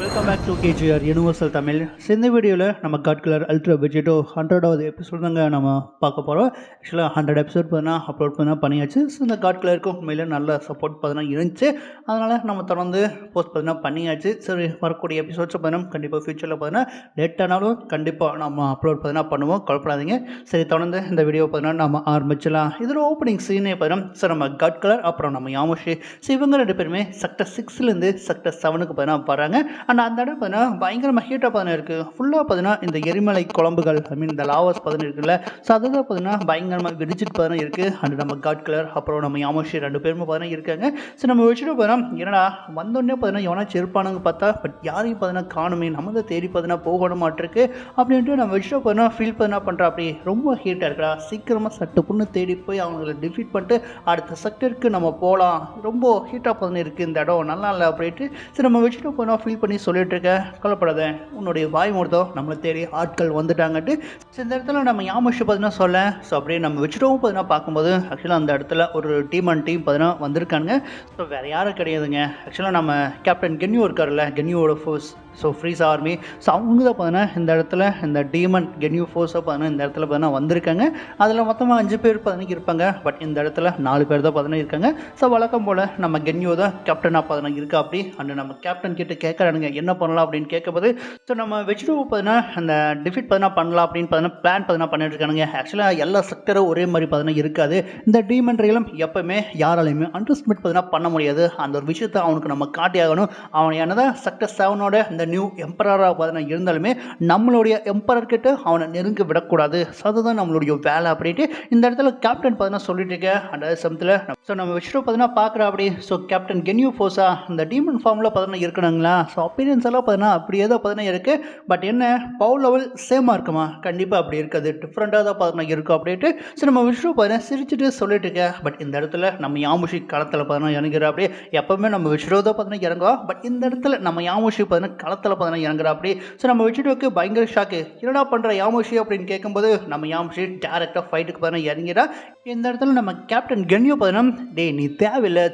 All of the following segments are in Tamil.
Welcome back to KGR universal Tamil. இந்த வீடியோவில் நம்ம காட் கலர் அல்ட்ரா வெஜிட்டோ 100வது எபிசோட் தாங்க நம்ம பார்க்க போகிறோம். ஆக்சுவலாக 100 எபிசோட் பார்த்தீங்கன்னா அப்லோட் பண்ணியாச்சு. ஸோ இந்த காட் கலருக்கு உண்மையிலே நல்ல சப்போர்ட் பார்த்தீங்கன்னா இருந்துச்சு. அதனால் நம்ம தொடர்ந்து போஸ்ட் பார்த்தீங்கன்னா பண்ணியாச்சு. சரி, வரக்கூடிய எபிசோட்ஸ் பார்த்தீங்கன்னா கண்டிப்பாக ஃபியூச்சரில் பார்த்தீங்கன்னா லேட்டானாலும் கண்டிப்பாக நம்ம அப்லோட் பார்த்தீங்கன்னா பண்ணுவோம், கவலைப்படாதீங்க. சரி, தொடர்ந்து இந்த வீடியோ பார்த்தீங்கன்னா நம்ம ஆரம்பிச்சலாம். இதில் ஓப்பனிங் சீனே பார்த்தீங்கன்னா சார் நம்ம காட் கலர் அப்புறம் நம்ம யாமோஷி, ஸோ இவங்க ரெண்டு பேருமே செக்டர் 6லேருந்து செக்டர் 7க்கு பார்த்தீங்கன்னா வராங்க. அண்ட் அந்த இடம் பார்த்தீங்கன்னா பயங்கரமாக ஹீட்டாக பார்த்தீங்கன்னா இருக்குது. ஃபுல்லாக பார்த்தீங்கன்னா இந்த எரிமலை குழம்புகள், ஐ மீன் இந்த லாவாஸ் பார்த்தீங்கன்னா இருக்குல்ல, ஸோ அதுதான் பார்த்தீங்கன்னா பயங்கரமாக வெடிச்சிட்டு பார்த்தீங்கன்னா இருக்குது. அண்ட் நம்ம காட் கலர் அப்புறம் நம்ம யாமோஷி ரெண்டு பேருமே பார்த்தீங்கன்னா இருக்காங்க. ஸோ நம்ம வச்சுட்டு பார்த்தீங்கன்னா என்னடா வந்தோடனே பார்த்தீங்கன்னா எவனாச்சும் இருப்பானுங்க பார்த்தா, பட் யாரையும் பார்த்தீங்கன்னா காணுமே, நம்ம தான் தேடி பார்த்தீங்கன்னா போகணுமாட்டிருக்கு அப்படின்ட்டு நம்ம வச்சுட்டு பார்த்தீங்கன்னா ஃபீல் பார்த்தீங்கன்னா பண்ணுறா. அப்படி ரொம்ப ஹீட்டாக இருக்கா, சீக்கிரமாக சட்டு பொண்ணு தேடி போய் அவங்கள டிஃபீட் பண்ணிட்டு அடுத்த செக்டருக்கு நம்ம போகலாம். ரொம்ப ஹீட்டாக பார்த்தீங்கன்னா இருக்குது இந்த இடம், நல்லா இல்லை அப்படின்ட்டு சரி நம்ம வச்சுட்டு பார்த்தீங்கன்னா ஃபீல் பண்ணி சொல்லிட்டு இருக்க. கவலைப்படாத, உன்னுடைய வாய் மூர்த்தம் நம்மளை தேடி ஆட்கள் வந்துட்டாங்கட்டு. ஸோ இந்த இடத்துல நம்ம யாமோஷி பார்த்தீங்கன்னா சொல்ல. ஸோ அப்படியே நம்ம வச்சுட்டோம் பார்த்தீங்கன்னா பார்க்கும்போது ஆக்சுவலாக அந்த இடத்துல ஒரு டீம் பார்த்தீங்கன்னா வந்திருக்காங்க. ஸோ வேறு யாரும் கிடையாதுங்க. ஆக்சுவலாக நம்ம கேப்டன் கென்யூ இருக்கார்ல, கென்யூவோட force, so Frieza army, so அவங்க தான் பார்த்தீங்கன்னா இந்த இடத்துல இந்த டீமன் கென்யூ ஃபோர்ஸாக பார்த்தீங்கன்னா இந்த இடத்துல பார்த்தீங்கன்னா வந்திருக்காங்க. அதில் மொத்தமாக 5 பேர் பார்த்தீங்கன்னா இருப்பாங்க. பட் இந்த இடத்துல 4 பேர் தான் பார்த்தீங்கன்னா இருக்காங்க. ஸோ வழக்கம் போல் நம்ம கென்யூ தான் கேப்டனாக பார்த்தீங்கன்னா இருக்கா. அப்படி அண்ட் நம்ம கேப்டன் கிட்ட கேட்குறானுங்க என்ன பண்ணலாம் அப்படின்னு கேட்கும்போது, ஸோ நம்ம வெஜிடபிள் பார்த்தீங்கன்னா அந்த டிஃபீட் பார்த்தீங்கன்னா பண்ணலாம் அப்படின்னு பார்த்தீங்கன்னா பிளான் பார்த்தீங்கன்னா பண்ணிட்டு இருக்கானுங்க. ஆக்சுவலாக எல்லா செக்டரும் ஒரே மாதிரி பார்த்தீங்கன்னா இருக்காது. இந்த டீமன் ரயிலும் எப்பவுமே யாராலையுமே அண்டர்ஸ்டிமேட் பார்த்தீங்கன்னா பண்ண முடியாது. அந்த ஒரு விஷயத்தை அவனுக்கு நம்ம காட்டி ஆகணும். அவன் என்னதான் செக்டர் 7ஓட இந்த நியூ எம்பரராக பார்த்தீங்கன்னா இருந்தாலுமே நம்மளுடைய எம்பரர் கிட்ட அவனை நெருங்க விடக்கூடாது. ஸோ அதுதான் நம்மளுடைய வேலை அப்படின்ட்டு இந்த இடத்துல கேப்டன் பார்த்தீங்கன்னா சொல்லிட்டு இருக்கேன். அந்த சமயத்தில் ஸோ நம்ம வச்சுட்டு பார்த்தீங்கன்னா பார்க்குறா. அப்படி ஸோ கேப்டன் கென்யூ ஃபோர்ஸா இந்த டீமன் ஃபார்மில் பார்த்தீங்கன்னா இருக்கணுங்களா. ஸோ அப்பீரியன்ஸ் எல்லாம் பார்த்தீங்கன்னா அப்படியே தான் பார்த்தீங்கன்னா இருக்குது. பட் என்ன பவர் லெவல் சேமாக இருக்குமா? கண்டிப்பாக அப்படி இருக்காது, டிஃப்ரெண்ட்டாக தான் பார்த்தீங்கன்னா இருக்கும் அப்படின்ட்டு ஸோ நம்ம வச்சுட்டு பார்த்தீங்கன்னா சிரிச்சுட்டு சொல்லிட்டு இருக்கேன். பட் இந்த இடத்துல நம்ம யாமோஷி களத்தில் பார்த்தீங்கன்னா இறங்குறா. அப்படியே எப்பவுமே நம்ம வச்சுட்டு தான் பார்த்தீங்கன்னா இறங்குவா. பட் இந்த இடத்துல நம்ம யாமோஷி பார்த்தீங்கன்னா களத்தில் பார்த்தீங்கன்னா இறங்குறா. அப்படி ஸோ நம்ம வச்சுட்டு பயங்கர ஷாக்கு, என்னடா பண்ணுற யாமோஷி அப்படின்னு கேட்கும்போது நம்ம யாமோஷி டேரெக்டாக ஃபைட்டுக்கு பார்த்தீங்கன்னா இறங்கிறா. இந்த இடத்துல நம்ம கேப்டன் கென்யூ பார்த்தீங்கன்னா டே நீ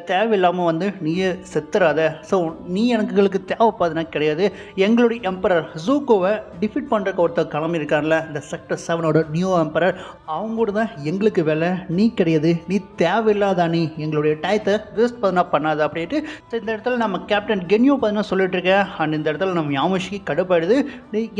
தேவையில்லாமல் வந்து நீயே செத்துறாத. ஸோ நீ எனக்கு தேவைப்பாதுன்னா கிடையாது. எங்களுடைய எம்பரர் ஜூக்கோவை டிஃபீட் பண்ணுறக்கு ஒருத்தர் கிளம்பியிருக்காருல, இந்த செக்டர் 7ஓட நியூ எம்பரர், அவங்களோட தான் எங்களுக்கு வேலை, நீ கிடையாது. நீ தேவையில்லாதா, நீ எங்களுடைய டயத்தை வேஸ்ட் பண்ணாத அப்படின்ட்டு ஸோ இந்த இடத்துல நம்ம கேப்டன் கென்யூ பார்த்தீங்கன்னா சொல்லிட்டு இருக்கேன். அண்ட் இந்த இடத்துல நம்ம யாமோஷிக்கு கடுப்பாயிடுது.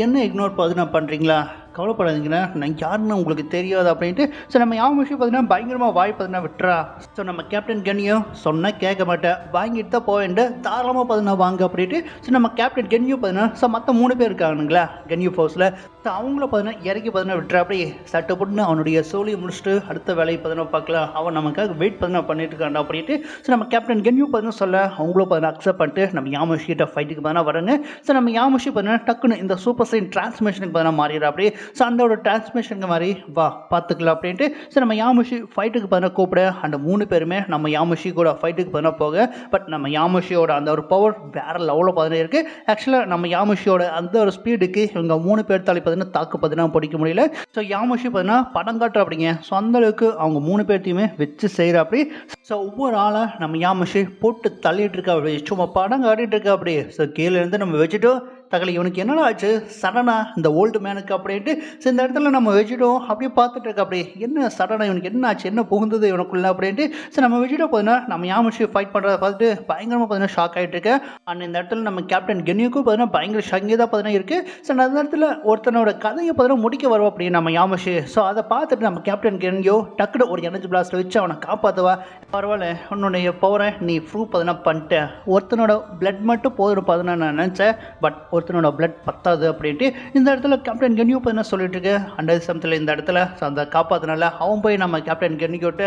என்ன இக்னோர் பார்த்தீங்கன்னா பண்ணுறீங்களா, கவலைப்படாதீங்கன்னா நான் யாருன்னு உங்களுக்கு தெரியாது அப்படின்ட்டு ஸோ நம்ம யாமோஷி பார்த்தீங்கன்னா பயங்கரமாக வாய் பார்த்தீங்கன்னா விட்டுறா. ஸோ நம்ம கேப்டன் கென்யூ சொன்னால் கேட்க மாட்டேன், வாங்கிட்டு தான் போவேன்ட்டு தாராளமாக பார்த்தீங்கன்னா வாங்க அப்படின்ட்டு ஸோ நம்ம கேப்டன் கென்யூ பார்த்தீங்கன்னா ஸோ மற்ற 3 பேர் இருக்கானுங்களா கென்யூ ஃபோர்ஸில், ஸோ அவங்கள பார்த்தீங்கன்னா இறக்கி பார்த்தீங்கன்னா விட்டுறா. அப்படி சட்டை போட்டுன்னு அவனுடைய சோழியை முடிச்சுட்டு அடுத்த வேலையை பார்த்தீங்கன்னா பார்க்கலாம், அவன் நமக்காக வெயிட் பார்த்தீங்கன்னா பண்ணிட்டு இருக்காண்டா அப்படின்ட்டு ஸோ நம்ம கேப்டன் கென்யூ பார்த்தீங்கன்னா சொல்ல அவங்கள பார்த்தீங்கன்னா அக்செப்ட் பண்ணிட்டு நம்ம யாமோஷி கிட்ட ஃபைட்டுக்கு பார்த்தீங்கன்னா வராங்க. ஸோ நம்ம யாமோஷி பார்த்தீங்கன்னா டக்குன்னு இந்த சூப்பர் சைன் டிரான்ஸ்மிஷனுக்கு பார்த்தீங்கன்னா மாறிடுறா. அப்படியே ஸோ அந்த ஒரு டிரான்ஸ்மிஷனுக்கு மாதிரி வா பார்த்துக்கலாம் அப்படின்ட்டு ஸோ நம்ம யாமோஷி ஃபைட்டுக்கு பார்த்தீங்கன்னா கூப்பிட அந்த 3 பேருமே நம்ம யாமோஷி கூட ஃபைட்டுக்கு பார்த்தீங்கன்னா போக. பட் நம்ம யாமோஷியோட அந்த ஒரு பவர் வேறு லெவலில் பார்த்தீங்கன்னா இருக்குது. ஆக்சுவலாக நம்ம யாமோஷியோட அந்த ஒரு ஸ்பீடுக்கு இவங்க 3 பேர் தாலி பார்த்தீங்கன்னா தாக்கு பார்த்தீங்கன்னா பிடிக்க முடியல. ஸோ யாமோஷி பார்த்தீங்கன்னா படம் காட்டுற அப்படிங்க. ஸோ அந்தளவுக்கு அவங்க 3 பேர்த்தையுமே வச்சு செய்கிற அப்படி ஸோ ஒவ்வொரு ஆளாக நம்ம யாமோஷி போட்டு தள்ளிட்டு இருக்கா. அப்படி சும்மா படம் காட்டிகிட்டு இருக்கா. அப்படி ஸோ கீழே இருந்து நம்ம வச்சுட்டு தகலை இவனுக்கு என்னடா ஆச்சு சடனாக இந்த ஓல்டு மேனுக்கு அப்படின்ட்டு ஸோ இந்த இடத்துல நம்ம வச்சுட்டோம் அப்படியே பார்த்துட்டு இருக்கா. அப்படி என்ன சடனாக இவனுக்கு என்ன ஆச்சு, என்ன புகுந்தது இவனுக்குள்ள அப்படின்ட்டு ஸோ நம்ம வச்சுட்டோம் பார்த்தீங்கன்னா நம்ம யாமோஷி ஃபைட் பண்ணுறத பார்த்துட்டு பயங்கரமாக பார்த்தீங்கன்னா ஷாக் ஆகிட்டு இருக்கேன். அண்ட் இந்த இடத்துல நம்ம கேப்டன் கென்யூக்கும் பார்த்தீங்கன்னா பயங்கர ஷாங்கே தான் பார்த்தீங்கன்னா இருக்குது. ஸோ அந்த இடத்துல ஒருத்தனோட கதையை பார்த்தீங்கன்னா முடிக்க வரும் அப்படி நம்ம யாமோஷி. ஸோ அதை பார்த்துட்டு நம்ம கேப்டன் கென்யூ டக்குனு ஒரு எனர்ஜி பிளாஸ்ட்டை வச்சு அவனை காப்பாற்றுவா. பரவாயில்ல, உன்னுடைய பவரை நீ ப்ரூவ் பார்த்தீங்கன்னா பண்ணிட்டேன். ஒருத்தனோட பிளட் மட்டும் போதும் பார்த்தீங்கன்னா நான் நினச்சேன், பட் ஒருத்தனோட பிளட் பத்தாது அப்படின்ட்டு இந்த இடத்துல கேப்டன் கென்யூ இப்போ என்ன சொல்லிட்டு இருக்கு. அண்ட் சமயத்தில் இந்த இடத்துல அந்த காப்பாற்றினால அவன் போய் நம்ம கேப்டன் கென்யூக்கிட்ட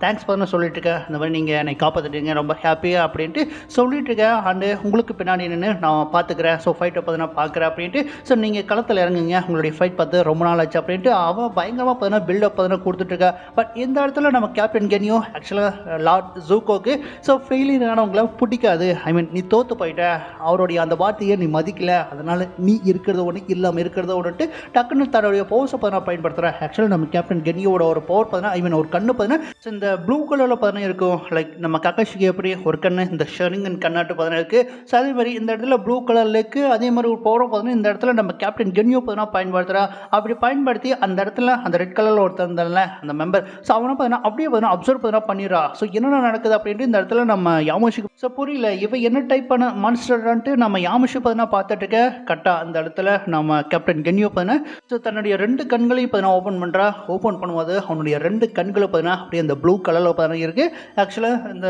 தேங்க்ஸ் பண்ண சொல்லிட்டு இருக்கேன். இந்த மாதிரி நீங்கள் என்னை காப்பாற்றிட்டீங்க, ரொம்ப ஹாப்பியாக அப்படின்ட்டு சொல்லிட்டு இருக்கேன். அண்டு உங்களுக்கு பின்னாடி நின்று நான் பார்த்துக்கிறேன், ஸோ ஃபைட்டை பார்த்து நான் பார்க்குறேன் அப்படின்ட்டு ஸோ நீங்கள் களத்தில் இறங்குங்க, உங்களுடைய ஃபைட் பார்த்து ரொம்ப நாள் ஆச்சு அப்படின்ட்டு அவன் பயங்கரமாக பார்த்தீங்கன்னா பில்டப் பார்த்தீங்கன்னா கொடுத்துட்ருக்கா. பட் இந்த இடத்துல நம்ம கேப்டன் கென்யூ ஆக்சுவலாக லார்ட் ஜூகோக்கு ஸோ ஃபெயிலியர் ஆனவங்கள பிடிக்காது. ஐ மீன் நீ தோற்று போயிட்ட, அவருடைய அந்த வார்த்தையை நீ மதிக்கல, அதனால் நீ இருக்கிறத ஒன்று இல்லாமல் இருக்கிறத ஒன்றுட்டு டக்குன்னு தன்னுடைய பவர்ஸை பார்த்தா பயன்படுத்துகிறேன். ஆக்சுவலாக நம்ம கேப்டன் கென்யோட ஒரு பவர் பார்த்தீங்கன்னா ஐ மீன் ஒரு கண்ணு பார்த்தீங்கன்னா ஸோ இந்த ப்ளூ கலரில் பார்த்தீங்கன்னா இருக்கும். லைக் நம்ம கக்காஷிக்கு எப்படி ஒரு கண்ணு இந்த ஷெரிங்கன் கண்ணாட்டு பார்த்தீங்கன்னா இருக்குது. ஸோ அதே மாதிரி இந்த இடத்துல ப்ளூ கலரில் இருக்குது. அதே மாதிரி ஒரு பவரை பார்த்தீங்கன்னா இந்த இடத்துல நம்ம கேப்டன் கென்யோ பார்த்தீங்கன்னா பயன்படுத்துகிறா. அப்படி பயன்படுத்தி அந்த இடத்துல அந்த ரெட் கலரில் ஒருத்தர் இருந்தால அந்த மெம்பர் ஸோ அவனை பார்த்தீங்கன்னா அப்படியே பார்த்தீங்கன்னா அப்சர்வ் பார்த்தீங்கன்னா பண்ணிடுறா. ஸோ என்னென்ன நடக்குது அப்படின்ட்டு இந்த இடத்துல நம்ம யாமோஷிக்கு ஸோ புரியல இவ என்ன டைப்பான மான்ஸ்டர்ன்ட்டு நம்ம யாமோஷி பார்த்தீங்கன்னா பார்த்துட்டு இருக்க. கரெக்டாக அந்த இடத்துல நம்ம கேப்டன் கென்யோ பார்த்தீங்கன்னா ஸோ தன்னுடைய 2 கண்களையும் பார்த்தீங்கன்னா ஓப்பன் பண்ணுறா. ஓப்பன் பண்ணும்போது அவனுடைய 2 கண்களை பார்த்தீங்கன்னா அப்படியே அந்த ப்ளூ கலரில் பார்த்தீங்கன்னா இருக்குது. ஆக்சுவலாக இந்த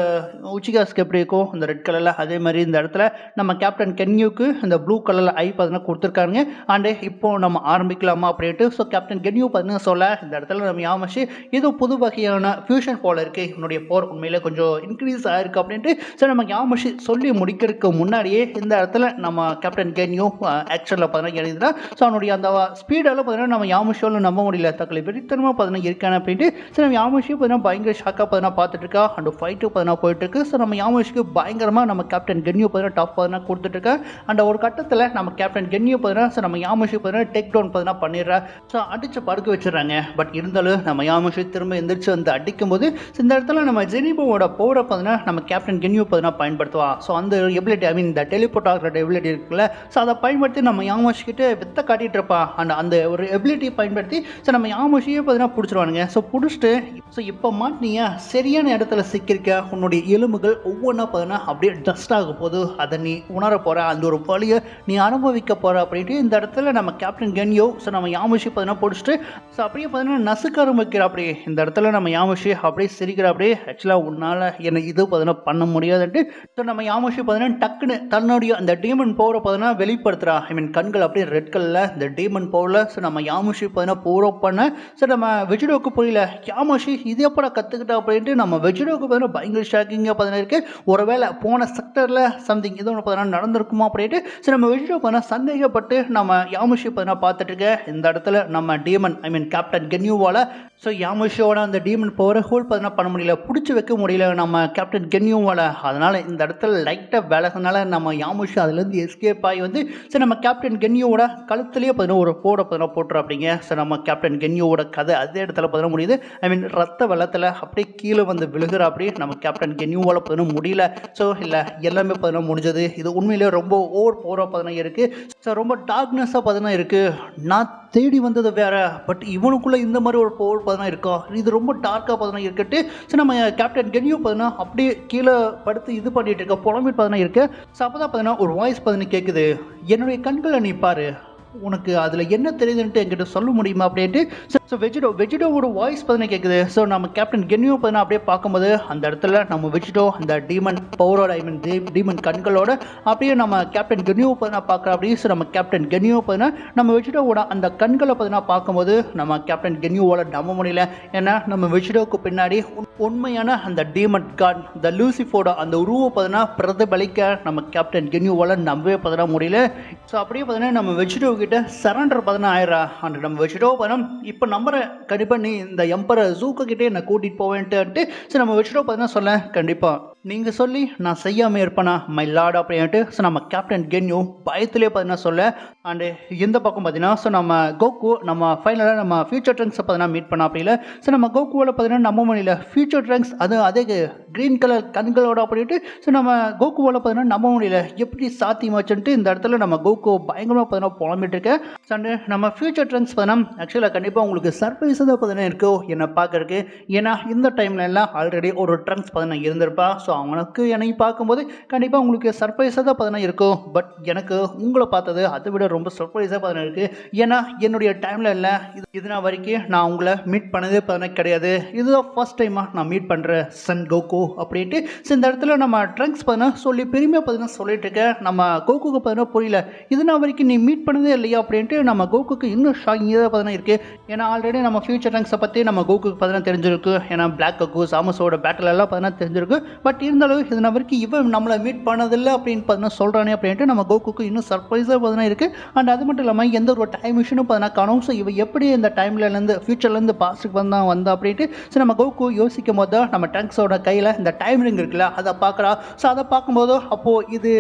உச்சிகாஸ்க்கு எப்படி இருக்கும் இந்த ரெட் கலரில், அதே மாதிரி இந்த இடத்துல நம்ம கேப்டன் கென்யூக்கு இந்த ப்ளூ கலரில் ஐ பார்த்தீங்கன்னா கொடுத்துருக்காங்க. அண்டு இப்போ நம்ம ஆரம்பிக்கலாமா அப்படின்ட்டு ஸோ கேப்டன் கென்யூ பார்த்தீங்கன்னா சொல்ல இந்த இடத்துல நம்ம யாமோஷி இது புது வகையான ஃபியூஷன் போல் இருக்குது, என்னுடைய போர் உண்மையிலே கொஞ்சம் இன்க்ரீஸ் ஆகிருக்கு அப்படின்ட்டு ஸோ நம்ம யாமோஷி சொல்லி முடிக்கிறதுக்கு முன்னாடியே இந்த இடத்துல நம்ம கேப்டன் கென்யூ ஆக்ஷனில் பார்த்தீங்கன்னா எழுதுனா. ஸோ அவனுடைய அந்த ஸ்பீடால் பார்த்தீங்கன்னா நம்ம யாமோஷியோவில் நம்ப முடியல, தக்களை வெறித்தனமாக பார்த்தீங்கன்னா இருக்கானே அப்படின்ட்டு ஸோ நம்ம யாமோஷியை பார்த்தீங்கன்னா பயங்கர ஷாக்காக பார்த்தீங்கன்னா பார்த்துட்டு இருக்கா. அந்த ஃபைட்டு பார்த்தீங்கன்னா போயிட்டு இருக்கு. ஸோ நம்ம யாமோஷிக்கு பயங்கரமாக நம்ம கேப்டன் கென்யூ பார்த்தீங்கன்னா டாப் பார்த்தீங்கன்னா கொடுத்துட்டு இருக்கா. அந்த ஒரு கட்டத்தில் நம்ம கேப்டன் கென்யூ பார்த்தீங்கன்னா ஸோ நம்ம யாமோஷி பார்த்தீங்கன்னா டேக் டவுன் பார்த்தீங்கன்னா பண்ணிடுறா. ஸோ அடிச்சு படுக்க வச்சிடறாங்க. பட் இருந்தாலும் நம்ம யாமோஷி திரும்ப எந்திரிச்சு வந்து அடிக்கும்போது இந்த இடத்துல நம்ம ஜெனிபோவோட பவரை பார்த்தீங்கன்னா நம்ம கேப்டன் கென்யூ பார்த்தீங்கன்னா பயன்படுத்துவா. ஸோ அந்த எபிலிட்டி ஐ மீன் இந்த டெலிபோர்ட் ஆகிற எபிலிட்டி இருக்குல்ல, ஸோ அதை பயன்படுத்தி நம்ம யாமோஷி கிட்ட வித்த காட்டிட்டு இருப்பா. அந்த ஒரு எபிலிட்டியை பயன்படுத்தி ஸோ நம்ம யாமோஷியே பார்த்தீங்கன்னா பிடிச்சிருவானுங்க. ஸோ பிடிச்சிட்டு ஸோ இப்போ மாட்டினியா சரியான இடத்துல சிக்கிருக்க, உன்னுடைய எலும்புகள் ஒவ்வொன்றா பார்த்தீங்கன்னா அப்படியே டஸ்ட் ஆக போது, அதை நீ உணர போகிற, அந்த ஒரு வழியை நீ அனுபவிக்க போகிற அப்படின்ட்டு இந்த இடத்துல நம்ம கேப்டன் கென்யோ ஸோ நம்ம யாமோஷி பார்த்தீங்கன்னா பிடிச்சிட்டு ஸோ அப்படியே பார்த்தீங்கன்னா நசுக்க ஆரம்பிக்கிற. அப்படியே இந்த இடத்துல நம்ம யாமோஷி அப்படியே சிரிக்கிற. அப்படியே ஆக்சுவலாக உன்னால் என்னை இது பார்த்தீங்கன்னா பண்ண முடியாதுன்ட்டு ஸோ நம்ம யாமோஷி பார்த்தீங்கன்னா டக்குன்னு தன்னுடைய அந்த டீமன் பவரை பார்த்தீங்கன்னா வெளிப்படுத்துகிறா. ஐ மீன் கண்கள் அப்படியே ரெட் கலரில் இந்த டீமன் பவரில் ஸோ நம்ம யாமோஷி பார்த்தீங்கன்னா பூரோ பண்ண. ஸோ நம்ம வெஜிடோக்கு புரியல யாமோஷி இது எப்படா கற்றுக்கிட்டா அப்படின்ட்டு நம்ம வெஜிடோக்கு பார்த்தீங்கன்னா பயங்கர ஷாக்கிங்காக பார்த்தீங்கன்னா இருக்குது. ஒருவேளை போன செக்டரில் சம்திங் இது ஒன்று பார்த்தீங்கன்னா நடந்திருக்குமா அப்படின்ட்டு ஸோ நம்ம வெஜிடோ பார்த்தீங்கன்னா சந்தேகப்பட்டு நம்ம யாமோஷி பார்த்தீங்கன்னா பார்த்துட்டு இருக்க. இந்த இடத்துல நம்ம டீமன் ஐ மீன் கேப்டன் கென்யூவால் ஸோ யாமோஷியோட அந்த டீமன் பவரை ஹோல்ட் பார்த்தீங்கன்னா பண்ண முடியல, பிடிச்சி வைக்க முடியல நம்ம கேப்டன் கென்யூவால். அதனால் இந்த இடத்துல லைட்டாக விலகுனால நம்ம யாமோஷி அதுலேருந்து எஸ்கேப் ஆகி வந்து ஸோ நம்ம கேப்டன் கென்யூவோட கழுத்துலேயே பார்த்தீங்கன்னா ஒரு போட பார்த்தீங்கன்னா போட்டுரும் அப்படிங்க. ஸோ நம்ம கேப்டன் கென்யூவோட கதை அதே இடத்துல பார்த்தீங்கன்னா முடியுது. ஐ மீன் ரத்த வெள்ளத்தில் அப்படியே கீழே வந்து விழுகிற. அப்படியே நம்ம கேப்டன் கென்யூவால் பார்த்தீங்கன்னா முடியல. ஸோ இல்லை எல்லாமே பார்த்தீங்கன்னா முடிஞ்சது. இது உண்மையிலே ரொம்ப ஓவர் போராக பார்த்தீங்கன்னா இருக்குது. ஸோ ரொம்ப டார்க்னஸாக பார்த்தீங்கன்னா இருக்குது. நான் தேடி வந்தது வேறு, பட் இவனுக்குள்ளே இந்த மாதிரி ஒரு போர் பார்த்தீங்கன்னா இருக்கா, இது ரொம்ப டார்க்காக பார்த்தீங்கன்னா இருக்கட்டு. ஸோ நம்ம கேப்டன் கென்யூ பார்த்தீங்கன்னா அப்படியே கீழே படுத்து இது பண்ணிட்டு இருக்க புலம்பிட்டு பார்த்தீங்கன்னா இருக்கு. ஸோ அப்போ தான் பார்த்தீங்கன்னா ஒரு வாய்ஸ் பார்த்தீங்கன்னா கேட்குது, என்னுடைய கண்களை நீ பாரு, உனக்கு அதில் என்ன தெரியுதுன்ட்டு என்கிட்ட சொல்ல முடியுமா அப்படின்ட்டு. ஸோ வெஜிடோவோட வாய்ஸ் பார்த்தீங்கன்னா கேட்குது. ஸோ நம்ம கேப்டன் கென்யூ பார்த்தீங்கன்னா அப்படியே பார்க்கும்போது அந்த இடத்துல நம்ம வெஜிடோ அந்த டீமன் பவரோட ஐ மீன் டீமன் கண்களோட அப்படியே நம்ம கேப்டன் கென்யூ பார்த்தீங்கன்னா பார்க்குற. அப்படியே ஸோ நம்ம கேப்டன் கென்யூ பார்த்தீங்கன்னா நம்ம வெஜிடோவோட அந்த கண்களை பார்த்தீங்கன்னா பார்க்கும்போது நம்ம கேப்டன் கென்யூவோட நம்ப முடியல. ஏன்னா நம்ம வெஜிடோவுக்கு பின்னாடி உண்மையான அந்த டீமன் காட் இந்த லூசிஃபோட அந்த உருவம் பார்த்தீங்கன்னா பிரதிபலிக்க நம்ம கேப்டன் கென்யூவால் நம்பவே பார்த்தீங்கன்னா முடியல. ஸோ அப்படியே பார்த்தீங்கன்னா நம்ம வெஜிடோ கிட்ட சரண்டர் பார்த்தீங்கன்னா ஆயிரா. அந்த நம்ம வெஜிடோ பார்த்தீங்கன்னா இப்போ நம்புற கண்டிப்பாக நீ இந்த எம்பரர் ஜூக்கோ கிட்டே என்னை கூட்டிகிட்டு போவேன்ட்டு ஸோ நம்ம வெஜிடோ பார்த்தீங்கன்னா சொல்ல கண்டிப்பாக நீங்கள் சொல்லி நான் செய்யாமல் இருப்பேனா மை லார்ட் அப்படின்ட்டு ஸோ நம்ம கேப்டன் கென்யூ பயத்திலே பார்த்தீங்கன்னா சொல்ல. அண்டு இந்த பக்கம் பார்த்தீங்கன்னா ஸோ நம்ம கோகு நம்ம ஃபைனலாக நம்ம ஃபியூச்சர் ட்ரங்க்ஸை பார்த்தீங்கன்னா மீட் பண்ண அப்படி இல்லை. ஸோ நம்ம கோகுவோட பார்த்தீங்கன்னா நம்ப முடியல, ஃபியூச்சர் ட்ரங்க்ஸ் அது அதே க்ரீன் கலர் கண்களோட அப்படின்ட்டு ஸோ நம்ம கோகுவோட பார்த்தீங்கன்னா நம்ப முடியல, எப்படி சாத்தியமாச்சுன்ட்டு இந்த இடத்துல நம்ம கோகு பயங்கரமாக பார்த்தீங்கன்னா புலம்பிட்டு இருக்கேன். அண்டு நம்ம ஃபியூச்சர் ட்ரங்க்ஸ் பார்த்தீங்கன்னா ஆக்சுவலாக கண்டிப்பாக உங்களுக்கு சர்ப்ரைஸ் தான் பார்த்தீங்கன்னா இருக்கோ என்னை பார்க்குறக்கு. ஏன்னா இந்த டைம்ல எல்லாம் ஆல்ரெடி ஒரு ட்ரங்க்ஸ் பார்த்தீங்கன்னா இருந்திருப்பா. ஸோ அவனுக்கு என்னை பார்க்கும்போது கண்டிப்பாக உங்களுக்கு சர்ப்ரைஸாக தான் பார்த்தீங்கன்னா இருக்கும். பட் எனக்கு உங்களை பார்த்தது அதை விட ரொம்ப சர்ப்ரைஸாக பார்த்தீங்கன்னா இருக்குது. ஏன்னா என்னுடைய டைமில் இல்லை இது நான் வரைக்கும் நான் உங்களை மீட் பண்ணதே பார்த்தீங்கன்னா கிடையாது. இதுதான் ஃபர்ஸ்ட் டைமாக நான் மீட் பண்ணுறேன் சன் கோகு அப்படின்ட்டு. ஸோ இந்த இடத்துல நம்ம ட்ரங்க்ஸ் பார்த்தீங்கன்னா சொல்லி பெருமையாக பார்த்தீங்கன்னா சொல்லிட்டு இருக்கேன். நம்ம கோகுக்கு பார்த்தீங்கன்னா புரியல, இது நான் வரைக்கும் நீ மீட் பண்ணதே இல்லையா அப்படின்ட்டு நம்ம கோகுக்கு இன்னும் ஷாக்கிங் தான் பார்த்தீங்கன்னா இருக்குது. ஏன்னா ஆல்ரெடி நம்ம ஃபியூச்சர் ட்ரங்க்ஸை பற்றி நம்ம கோகுக்கு பார்த்தீங்கன்னா தெரிஞ்சிருக்கு. ஏன்னா பிளாக் கோகு சாமஸோட பேட்டில் எல்லாம் பார்த்தீங்கன்னா தெரிஞ்சிருக்கு. பட் இருந்தாலும் இது நான் வரைக்கும் இவன் நம்மளை மீட் பண்ணதில்லை அப்படின்னு பார்த்தீங்கன்னா சொல்கிறானே அப்படின்ட்டு நம்ம கோகுக்கு இன்னும் சர்ப்ரைஸாக பார்த்தீங்கன்னா இருக்குது. அண்ட் அது மட்டும் இல்லாமல் எந்த ஒரு டைம் மிஷினும் பார்த்தீங்கன்னா காணும். ஸோ இவன் எப்படி இந்த டைம்லேருந்து ஃபியூச்சர்லேருந்து பாஸ்ட்டுக்கு வந்தா அப்படின்ட்டு ஸோ நம்ம கோகு யோசிக்க நிற்கும் போது நம்ம ட்ரங்க்ஸோட கையில் இந்த டைம் ரிங் இருக்குல்ல அதை பார்க்குறா. ஸோ அதை பார்க்கும்போது அப்போது இது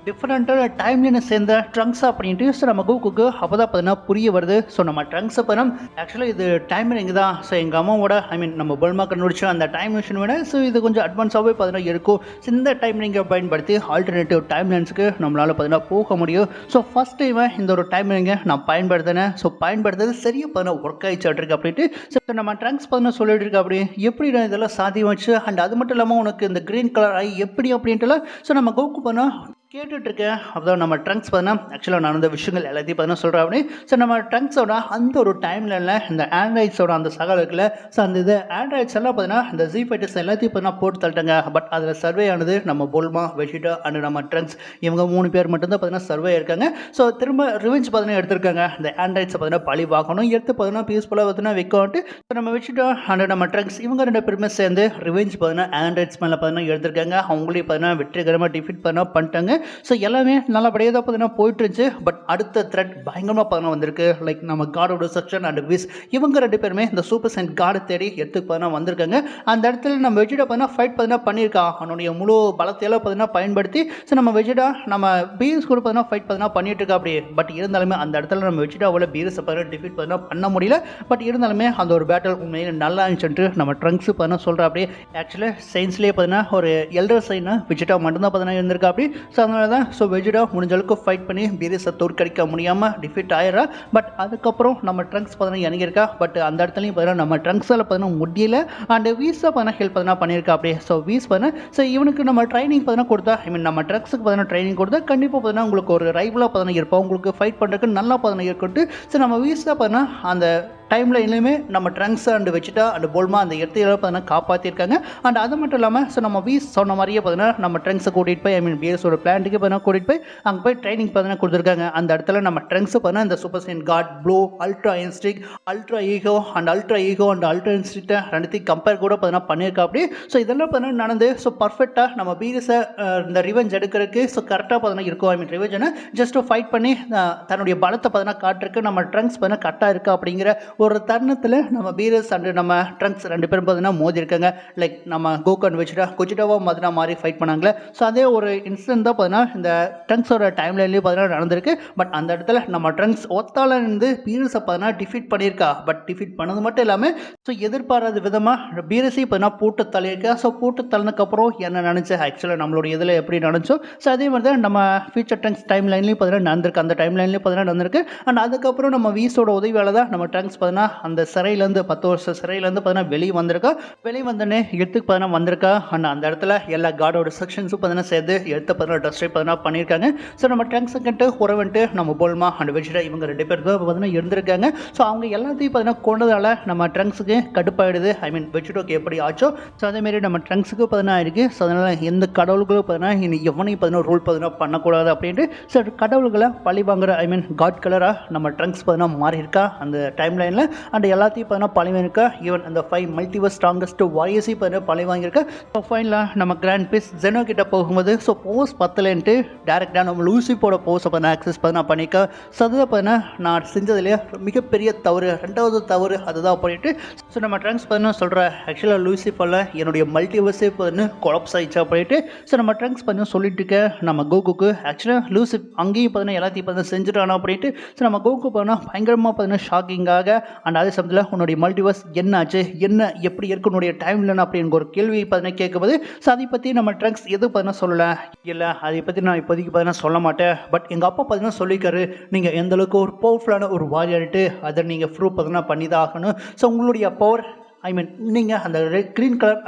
டிஃப்ரெண்ட்டான டைம்லைனை சேர்ந்த ட்ரங்க்ஸ் அப்படின்ட்டு ஸோ நம்ம கோகுக்கு அப்போ தான் பார்த்தீங்கன்னா புரிய வருது. ஸோ நம்ம ட்ரங்க்ஸை பார்த்தீங்கன்னா ஆக்சுவலாக இது டைம் ரிங் தான். ஸோ எங்கள் அம்மாவோட நம்ம பல்மா கண்டுபிடிச்ச அந்த டைம் மிஷின் விட ஸோ இது கொஞ்சம் அட்வான்ஸாகவே பார்த்தீங்கன்னா இருக்கும். ஸோ இந்த டைம் ரிங்கை பயன்படுத்தி ஆல்டர்னேட்டிவ் டைம் லைன்ஸுக்கு நம்மளால் பார்த்தீங்கன்னா போக முடியும். ஸோ ஃபஸ்ட் டைம் இந்த ஒரு டைம் ரிங்கை நான் பயன்படுத்தினேன். ஸோ பயன்படுத்துறது சரியாக பார்த்தீங்கன்னா ஒர்க் ஆகிடுச்சு அப்படின்ட்டு ஸோ நம்ம ட்ரங்க்ஸ் பார்த்தீங்கன்னா சொல்லிட்டு இருக்கா. அப்படி எப்படி நான் இதெல்லாம் சாத்தியம் வச்சு அண்ட் அது மட்டும் இல்லாமல் உனக்கு இந்த க்ரீன் கலர் ஆகி எப்படி அப்படின்ட்டுலாம் ஸோ நம்ம கோகு பார்த்தீங்கன்னா கேட்டுட்ருக்கேன். அப்போதான் நம்ம ட்ரங்க்ஸ் பார்த்தீங்கன்னா ஆக்சுவலாக நான் அந்த விஷயங்கள் எல்லாத்தையும் பார்த்தீங்கன்னா சொல்கிறேன் அப்படி. ஸோ நம்ம ட்ரங்க்ஸோட அந்த ஒரு டைம்ல இந்த ஆண்ட்ராய்ட்ஸோட அந்த சகல் இருக்குல்ல. ஸோ அந்த இது ஆண்ட்ராய்ட்ஸ் எல்லாம் பார்த்தீங்கன்னா இந்த ஜி ஃபைட்டர்ஸ் எல்லாத்தையும் பார்த்தீங்கன்னா போட்டு தள்ளிட்டாங்க. பட் அதில் சர்வே ஆனது நம்ம போல்மா, வெஜிடா அண்ட் நம்ம ட்ரங்க்ஸ் இவங்க 3 பேர் மட்டும்தான் பார்த்தீங்கன்னா சர்வே இருக்காங்க. ஸோ திரும்ப ரிவெஞ்ச் பார்த்தீங்கன்னா எடுத்திருக்காங்க. இந்த ஆண்ட்ராய்ட்ஸை பார்த்தீங்கன்னா பழி பார்க்கணும், எடுத்து பார்த்தீங்கன்னா பீஸ்ஃபுல்லாக பார்த்தீங்கன்னா வைக்கோன்ட்டு ஸோ நம்ம வெஜிடா அண்ட் நம்ம ட்ரங்க்ஸ் இவங்க 2 பேருமே சேர்ந்து ரிவெஞ்ச் பார்த்தீங்கன்னா ஆண்ட்ராய்ட்ஸ் மேலே பார்த்தீங்கன்னா எடுத்திருக்காங்க. அவங்களையும் பார்த்தீங்கன்னா வெற்றிகரமாக டிஃபீட் பண்ணிட்டாங்க. ஸோ எல்லாமே நல்லபடியாக தான் பார்த்தீங்கன்னா போயிட்டு இருந்துச்சு. பட் அடுத்த த்ரெட் பயங்கரமாக பார்த்தீங்கன்னா வந்திருக்கு. லைக் நம்ம காடோட செக்ஷன் அண்ட் விஸ் இவங்க 2 பேருமே இந்த சூப்பர் சைன் காடை தேடி எடுத்துக்கு பார்த்தீங்கன்னா வந்திருக்காங்க. அந்த இடத்துல நம்ம வெஜிடா பார்த்தீங்கன்னா ஃபைட் பார்த்தீங்கன்னா பண்ணியிருக்கா. அவனுடைய முழு பலத்தையெல்லாம் பார்த்தீங்கன்னா பயன்படுத்தி ஸோ நம்ம வெஜிடா நம்ம பீரஸ் கூட பார்த்தீங்கன்னா ஃபைட் பார்த்தீங்கன்னா பண்ணிட்டு இருக்கா அப்படி. பட் இருந்தாலுமே அந்த இடத்துல நம்ம வெஜிடாவில் பீரஸை பார்த்தீங்கன்னா டிஃபீட் பார்த்தீங்கன்னா பண்ண முடியல. பட் இருந்தாலுமே அந்த ஒரு பேட்டில் உண்மையிலே நல்லா இருந்துச்சுன்ட்டு நம்ம ட்ரங்க்ஸ் பார்த்தீங்கன்னா சொல்கிறா அப்படி. ஆக்சுவலாக சயின்ஸ்லேயே பார்த்தீங்கன்னா ஒரு எல்டர் சைனா வெஜிடா மட்டும்தான் பார்த்தீங்கன்னா இருந்திருக்கா அப்படி. ஸோ அதனால தான் ஸோ வெஜிடா முடிஞ்ச அளவுக்கு ஃபைட் பண்ணி பீரஸை தோற்கடிக்க முடியாமல் டிஃபீட் ஆயிடுறா. பட் அதுக்கப்புறம் நம்ம ட்ரங்க்ஸ் பார்த்தீங்கன்னா இறங்கியிருக்கா. பட் அந்த இடத்துலையும் பார்த்தீங்கன்னா நம்ம ட்ரங்க்ஸால் பார்த்தீங்கன்னா முடியல. அண்ட் வீஸாக பார்த்தீங்கன்னா ஹெல்ப் பார்த்தீங்கன்னா பண்ணியிருக்கா அப்படியே. ஸோ வீஸ் பார்த்தீங்கன்னா ஸோ இவனுக்கு நம்ம ட்ரைனிங் பார்த்தீங்கன்னா கொடுத்தா நம்ம ட்ரக்ஸுக்கு பார்த்தீங்கன்னா ட்ரைனிங் கொடுத்தா கண்டிப்பாக பார்த்தீங்கன்னா உங்களுக்கு ஒரு ரைவலாக பார்த்தீங்கன்னா இருப்போம், உங்களுக்கு ஃபைட் பண்ணுறதுக்கு நல்லா பார்த்தீங்கன்னா இருக்கட்டு. ஸோ நம்ம வீஸாக பார்த்தீங்கன்னா அந்த டைமில் இன்னுமே நம்ம ட்ரங்க்ஸ் அண்ட் வெஜிடா அண்ட் போல்மா அந்த இடத்துல பார்த்தீங்கன்னா காப்பாற்றிருக்காங்க. அண்ட் அது மட்டும் இல்லாமல் ஸோ நம்ம வீஸ் சொன்ன மாதிரியே பார்த்தீங்கன்னா நம்ம ட்ரங்க்ஸை கூட்டிகிட்டு போய் பிஎஸோட பிளான்ட்டுக்கு பார்த்தீங்கன்னா கூட்டிகிட்டு போய் அங்கே போய் ட்ரைனிங் பார்த்தீங்கன்னா கொடுத்துருக்காங்க. அந்த இடத்துல நம்ம ட்ரங்க்ஸை பார்த்தீங்கன்னா இந்த super Saiyan god, blue, ultra instinct, ultra ego and ultra இன்ஸ்டிக்டை ரெண்டுத்தையும் கம்பேர் கூட பார்த்தீங்கன்னா பண்ணியிருக்கா அப்படி. ஸோ இதெல்லாம் பார்த்தீங்கன்னா நடந்து ஸோ பர்ஃபெக்டாக நம்ம பீரஸை இந்த ரிவெஞ்ச் எடுக்கிறதுக்கு ஸோ கரெக்டாக பார்த்தீங்கன்னா இருக்கும். ரிவெஞ்சுன்னு ஜஸ்ட்டு ஃபைட் பண்ணி தன்னுடைய பலத்தை பார்த்தீங்கன்னா காட்டுறதுக்கு நம்ம ட்ரங்க்ஸ் பார்த்தீங்கன்னா கரெக்டாக இருக்கா அப்படிங்கிற ஒரு தருணத்தில் நம்ம பீரஸ் அண்ட் நம்ம ட்ரங்க்ஸ் 2 பேரும் பார்த்தீங்கன்னா மோதி இருக்காங்க. லைக் நம்ம கோகு அண்ட் வெஜிடாவாக மாதிரி மாதிரி ஃபைட் பண்ணாங்களே. ஸோ அதே ஒரு இன்சிடென்ட் தான் பார்த்தீங்கன்னா இந்த ட்ரங்க்ஸோட டைம் லைன்லேயும் பார்த்தீங்கன்னா நடந்திருக்கு. பட் அந்த இடத்துல நம்ம ட்ரங்க்ஸ் ஒத்தால இருந்து பீரஸை பார்த்தீங்கன்னா டிஃபீட் பண்ணியிருக்கா. பட் டிஃபீட் பண்ணது மட்டும் இல்லாமல் ஸோ எதிர்பாராத விதமாக பீரஸையும் பார்த்தீங்கன்னா போட்டு தள்ளியிருக்கா. ஸோ போட்டு தள்ளினதுக்கப்புறம் என்ன நினச்சி ஆக்சுவலாக நம்மளுடைய இதில் எப்படி நடந்துச்சோ ஸோ அதே மாதிரி தான் நம்ம ஃபியூச்சர் ட்ரங்க்ஸ் டைம் லைன்லேயும் பார்த்தீங்கன்னா நடந்திருக்கு. அந்த டைம் லைன்லேயும் பார்த்தீங்கன்னா நடந்திருக்கு. அண்ட் அதுக்கப்புறம் நம்ம வீஸோட உதவியால் தான் நம்ம ட்ரங்க்ஸ் பார்த்தீங்கன்னா அந்த சிறையிலேருந்து 10 வருஷம் சிறையிலேருந்து பார்த்தீங்கன்னா வெளியே வந்திருக்கா. வெளியே வந்தோடனே எடுத்துக்கு பார்த்தீங்கன்னா வந்திருக்கா. அண்ட் அந்த இடத்துல எல்லா காடோட செக்ஷன்ஸும் பார்த்தீங்கன்னா சேர்ந்து எடுத்து பார்த்தீங்கன்னா டஸ்ட்ரை பார்த்தீங்கன்னா பண்ணியிருக்காங்க. ஸோ நம்ம ட்ரங்க்ஸுக்கிட்ட உறவன்ட்டு நம்ம போல்மா அண்ட் வெஜிடா இவங்க 2 பேர் தான் பார்த்தீங்கன்னா இருந்திருக்காங்க. ஸோ அவங்க எல்லாத்தையும் பார்த்தீங்கன்னா கொண்டதால் நம்ம ட்ரங்க்ஸுக்கு கடுப்பாயிடுது. வெஜிடோக்கு எப்படி ஆச்சோ ஸோ அதேமாரி நம்ம ட்ரங்க்ஸுக்கு பார்த்தீங்கன்னா இருக்குது. ஸோ அதனால் எந்த கடவுள்களும் பார்த்தீங்கன்னா இனி எவனையும் பார்த்தீங்கன்னா ரூல் பார்த்தீங்கன்னா பண்ணக்கூடாது அப்படின்ட்டு ஸோ கடவுள்களை பழி வாங்குற காட் கலராக நம்ம ட்ரங்க்ஸ் பார்த்தீங்கன்னா மாறி இருக்கா அந்த டைம் லைனில். அண்ட் எல்லாத்தையும் பார்த்தீங்கன்னா பழி வாங்கியிருக்கா. ஈவன் அந்த 5 மல்டிவர்ஸ் ஸ்ட்ராங்கஸ்ட் வாரியர்ஸையும் பார்த்தீங்கன்னா பழி வாங்கியிருக்கா. ஸோ ஃபைனலாக நம்ம கிராண்ட் பீஸ் ஜெனோ கிட்ட போகும்போது ஸோ போஸ் பத்தலைன்ட்டு டேரெக்டாக நம்ம லூசிப்போட போஸை பார்த்தீங்கன்னா ஆக்சஸ் பார்த்தீங்கன்னா பண்ணியிருக்கா. ஸோ அதுதான் பார்த்தீங்கன்னா நான் செஞ்சதுலேயே மிகப்பெரிய தவறு, 2வது தவறு அதுதான் பண்ணிட்டு ஸோ நம்ம ட்ரங்க்ஸ் பார்த்தீங்கன்னா சொல்கிற ஆக்சுவலாக லூசிஃபரில் என்னுடைய மல்டிவர்ஸே பார்த்தீங்கன்னா கொலாப்ஸ் ஆகிடுச்சா பண்ணிட்டு ஸோ நம்ம ட்ரங்க்ஸ் பார்த்தீங்கன்னா சொல்லிட்டு இருக்க நம்ம கோகுக்கு ஆக்சுவலாக லூசிப் அங்கேயும் பார்த்தீங்கன்னா எல்லாத்தையும் பார்த்தீங்கன்னா செஞ்சுட்டானா அப்படின்ட்டு ஸோ நம்ம கோகு பார்த்தீங்கன்னா பயங்கரமாக பார்த்தீங்கன்னா ஷாக்கிங்காக அண்ட் அதே சமயத்தில் உன்னுடைய மல்டிவர்ஸ் என்னாச்சு, என்ன எப்படி இருக்கு உன்னுடைய டைம் இல்லைன்னு அப்படிங்கிற ஒரு கேள்வி பார்த்தீங்கன்னா கேட்கும்போது ஸோ அதை பற்றி நம்ம ட்ரங்க்ஸ் எது பார்த்தீங்கன்னா சொல்லலை. இல்லை அதை பற்றி நான் இப்போதைக்கு பார்த்தீங்கன்னா சொல்ல மாட்டேன். பட் எங்கள் அப்பா பார்த்தீங்கன்னா சொல்லிக்காரு நீங்கள் எந்தளவுக்கு ஒரு பவர்ஃபுல்லான ஒரு வாரியாரிட்டு அதை நீங்கள் ப்ரூவ் பார்த்தீங்கன்னா பண்ணி தான் ஆகணும். ஸோ உங்களுடைய பவர் நீங்கள் அந்த க்ரீன் கலர்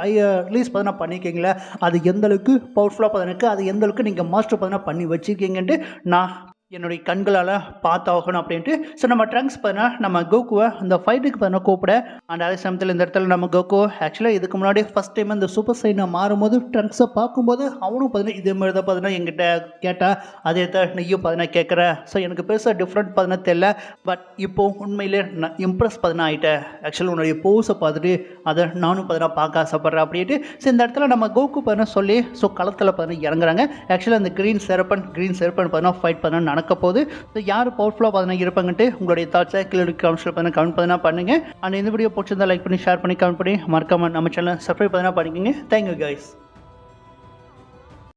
ரிலீஸ் பார்த்தீங்கன்னா பண்ணியிருக்கீங்களே அது எந்தளவுக்கு பவர்ஃபுல்லாக பார்த்தீங்கன்னா அது எந்தளவுக்கு நீங்கள் மாஸ்டர் பார்த்தீங்கன்னா பண்ணி வச்சுருக்கீங்கன்ட்டு நான் என்னுடைய கண்களால் பார்த்தாகணும் அப்படின்ட்டு ஸோ நம்ம ட்ரங்க்ஸ் பார்த்தீங்கன்னா நம்ம கோகுவை அந்த ஃபைட்டுக்கு பார்த்தீங்கன்னா கூப்பிட அண்ட் அதே சமயத்தில் இந்த இடத்துல நம்ம கோகு ஆக்சுவலாக இதுக்கு முன்னாடி ஃபஸ்ட் டைம் இந்த சூப்பர் சைனை மாறும்போது ட்ரங்க்ஸை பார்க்கும்போது அவனும் பார்த்தீங்கன்னா இதே மாதிரி தான் பார்த்தீங்கன்னா எங்கிட்ட கேட்டால் அதே தான் நீயும் பார்த்தீங்கன்னா கேட்குற. ஸோ எனக்கு பெருசாக டிஃப்ரெண்ட் பார்த்தீங்கன்னா தெரியல. பட் இப்போது உண்மையிலே நான் இம்ப்ரெஸ் பார்த்தீங்கன்னா ஆகிட்டேன். ஆக்சுவலாக உன்னுடைய போஸை பார்த்துட்டு அதை நானும் பார்த்தீங்கன்னா பார்க்க ஆசைப்பட்றேன் அப்படின்ட்டு ஸோ இந்த இடத்துல நம்ம கோகு பார்த்தீங்கன்னா சொல்லி ஸோ களத்தில் பார்த்தீங்கன்னா இறங்குறாங்க. ஆக்சுவலாக அந்த க்ரீன் செரப்பன் பார்த்தீங்கன்னா ஃபைட் பார்த்தீங்கன்னா நடக்க போகுது. ஸோ யார் பவர்ஃபுல்லாக பார்த்தீங்கன்னா இருப்பாங்கன்ட்டு உங்களுடைய தாட்ஸை கீழே கமெண்ட்ஸில் பார்த்தீங்கன்னா கமெண்ட் பார்த்தீங்கன்னா பண்ணுங்கள். அண்ட் இந்த வீடியோ பிடிச்சிருந்தா லைக் பண்ணி ஷேர் பண்ணி கமெண்ட் பண்ணி மறக்காமல் நம்ம சேனலை சப்ஸ்கிரைப் பார்த்தீங்கன்னா பண்ணிக்கோங்க. Thank you guys.